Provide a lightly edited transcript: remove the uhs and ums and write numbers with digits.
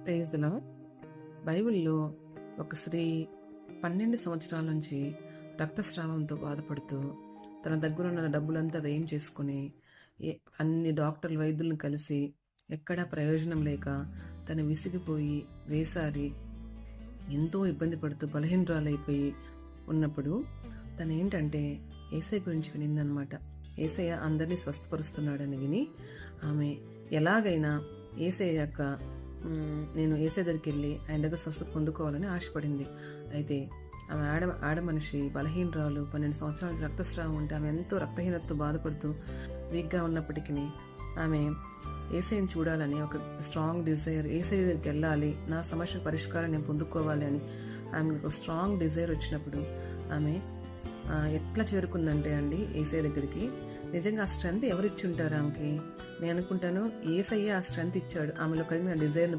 Praise the lord. బైబిల్లో ఒక స్త్రీ 12 సంవత్సరాల నుంచి రక్తస్రావంతో బాధపడుతూ తన దగ్గరున్న డబ్బులంతా వ్యయం చేసుకుని అన్ని డాక్టర్లు వైద్యులను కలిసి ఎక్కడా ప్రయోజనం లేక తను విసిగిపోయి వేసారి ఎంతో ఇబ్బంది పడుతూ బలహీనరాలైపోయి ఉన్నప్పుడు తను ఏంటంటే యేసయ్య గురించి వినిందనమాట. యేసయ్య అందరినీ స్వస్థపరుస్తున్నాడని విని ఆమె ఎలాగైనా యేసయ్య యొక్క నేను యేసయ్య దగ్గరికి వెళ్ళి ఆయన దగ్గర స్వస్థత పొందుకోవాలని ఆశపడింది. అయితే ఆమె ఆడ మనిషి బలహీనరాలు 12 సంవత్సరాల రక్తస్రావం ఉంటే ఆమె ఎంతో రక్తహీనతతో బాధపడుతూ వీక్గా ఉన్నప్పటికీ ఆమె యేసయ్యని చూడాలని ఒక స్ట్రాంగ్ డిజైర్, యేసయ్య దగ్గరికి వెళ్ళాలి, నా సమస్య పరిష్కారం నేను పొందుకోవాలి అని ఆమె ఒక స్ట్రాంగ్ డిజైర్ వచ్చినప్పుడు ఆమె ఎట్లా చేరుకుందంటే అండి యేసయ్య దగ్గరికి. నిజంగా ఆ స్ట్రెంత్ ఎవరు ఇచ్చి ఉంటారు ఆమెకి? నేను అనుకుంటాను యేసయ్య ఆ స్ట్రెంత్ ఇచ్చాడు ఆమెలో కలిగిన డిజైర్ని